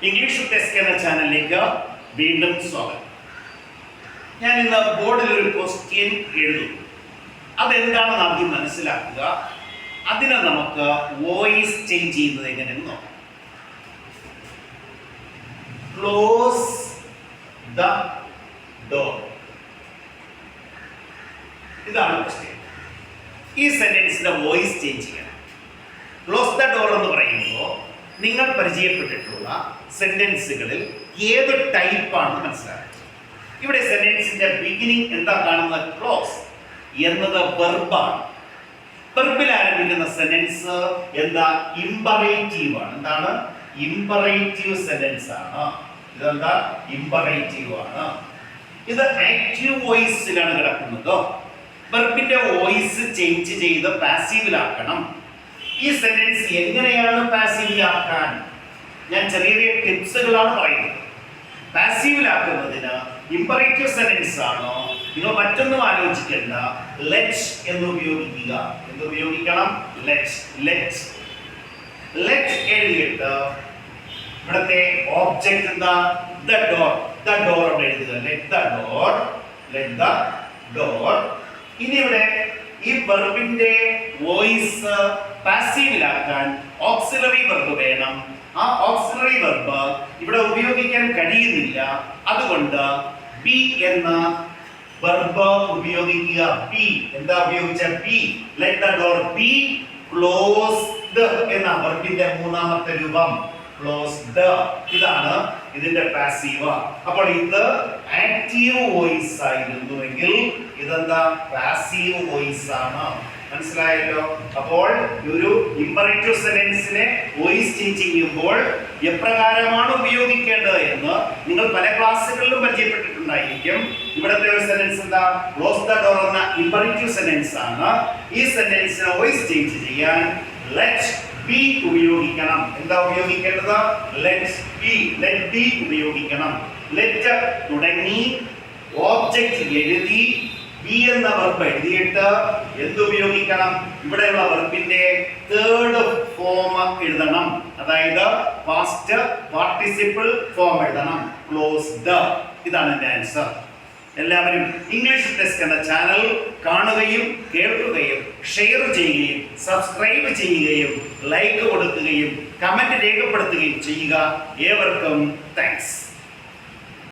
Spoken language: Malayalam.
ഇംഗ്ലീഷ് ടെസ്റ്റ് എന്ന ചാനലിലേക്ക് വീണ്ടും സ്വാഗതം. ഞാൻ ഇന്ന് ബോർഡിൽ ഒരു ക്വസ്റ്റ്യൻ എഴുതുന്നു. അതെന്താണെന്ന് ആദ്യം മനസ്സിലാക്കുക. അതിനെ നമുക്ക് വോയിസ് ചേഞ്ച് ചെയ്യുന്നത് എങ്ങനെയെന്ന് നോക്കാം. Close the door. ഇതാണ് ക്വസ്റ്റ്യൻ. ഈ സെന്റൻസിന്റെ വോയിസ് ചേഞ്ച് ചെയ്യണം. ക്ലോസ് ദ ഡോർ എന്ന് പറയുമ്പോൾ നിങ്ങൾ പരിചയപ്പെട്ടിട്ടുള്ള സെന്റൻസുകളിൽ ഏത് ടൈപ്പാണെന്ന് മനസ്സിലാക്കുക. ഇവിടെ സെന്റൻസിന്റെ ബിഗിനിങ് എന്താ കാണുന്നത്? ക്ലോസ് എന്നത് വെർബാണ്. വെർബിൽ ആരംഭിക്കുന്ന സെന്റൻസ് എന്താ? ഇമ്പറേറ്റീവ് ആണ്. എന്താണ്? ഇമ്പറേറ്റീവ് സെന്റൻസ് ആണ്. ഇതെന്താ? ഇമ്പറേറ്റീവ് ആണ്. ഇത് ആക്റ്റീവ് വോയിസിലാണ് കിടക്കുന്നത്. വെർബിന്റെ വോയിസ് ചേഞ്ച് ചെയ്ത് പാസീവിലാക്കണം. ഈ സെന്റൻസ് എങ്ങനെയാണ് പാസീവിലാക്കാൻ? ഞാൻ ചെറിയ ചെറിയ ടിപ്സുകളാണ് പറയുന്നത്. പാസീവിലാക്കുന്നതിന് ഇമ്പറേറ്റീവ് സെന്റൻസ് ആണോ, നിങ്ങൾ മറ്റൊന്നും ആലോചിക്കേണ്ട, ലെറ്റ് എന്ന് ഉപയോഗിക്കുക. എന്ത് ഉപയോഗിക്കണം? ലെറ്റ്. ലെറ്റ് ലെറ്റ് എഴുതിയിട്ട് ഇവിടുത്തെ ഓബ്ജക്റ്റ് എന്താ? The door. ദ ഡോർ എഴുതുക. Let the door. Let the door. ഇനി ഇവിടെ ഈ വെർബിന്റെ വോയിസ് പാസീവിലാക്കാൻ ഓക്സിലറി വെർബ് വേണം. ആ ഓക്സിലറി വെർബ് ഇവിടെ ഉപയോഗിക്കാൻ കഴിയുന്നില്ല. അതുകൊണ്ട് ബി എന്ന വെർബ് ഉപയോഗിക്കുക. ബി എന്താ ഉപയോഗിച്ച? B. Let the door B closed എന്ന വെർബിന്റെ മൂന്നാമത്തെ രൂപം ക്ലോസ്ഡ്. ഇതാണ് ഇതിന്റെ പാസീവ്. അപ്പോൾ ഇത് ആക്റ്റീവ് വോയിസ് ആയിരുന്നുവെങ്കിൽ ഇതെന്താ? പാസീവ് വോയിസ് ആണ്. മനസ്സിലായല്ലോ? അപ്പോൾ ഒരു ഇമ്പറേറ്റീവ് സെന്റൻസിനെ വോയിസ് ചേഞ്ച് ചെയ്യുമ്പോൾ എപ്രകാരമാണ് ഉപയോഗിക്കേണ്ടത് എന്ന് നിങ്ങൾ പല ക്ലാസ്സുകളിലും പരിചയപ്പെട്ടിട്ടുണ്ടായിരിക്കും. ഇവിടുത്തെ ഒരു സെന്റൻസ് എന്താ? ക്ലോസ് ദ ഡോർ എന്ന ഇമ്പറേറ്റീവ് സെന്റൻസ് ആണ്. ഈ സെന്റൻസിനെ വോയിസ് ചേഞ്ച് ചെയ്യാൻ ലെറ്റ് ബി ഉപയോഗിക്കണം. എന്താ ഉപയോഗിക്കേണ്ടത്? Let be. ലെറ്റ് ബി ഉപയോഗിക്കണം. ലെറ്റ് തുടങ്ങി ഓബ്ജക്റ്റ് എഴുതി ബി എന്ന വെർബ് എഴുതിയിട്ട് എന്ത് ഉപയോഗിക്കണം? ഇവിടെയുള്ള വെർബിന്റെ തേർഡ് ഫോം എഴുതണം. അതായത് പാസ്റ്റ് പാർട്ടിസിപ്പിൾ ഫോം എഴുതണം. ക്ലോസ്ഡ്. ഇതാണ് എന്റെ ആൻസർ. എല്ലാവരും ഇംഗ്ലീഷ് ടെസ്റ്റ് എന്ന ചാനൽ കാണുകയും കേൾക്കുകയും ഷെയർ ചെയ്യുകയും സബ്സ്ക്രൈബ് ചെയ്യുകയും ലൈക്ക് കൊടുക്കുകയും കമന്റ് രേഖപ്പെടുത്തുകയും ചെയ്യുക. ഏവർക്കും താങ്ക്സ്.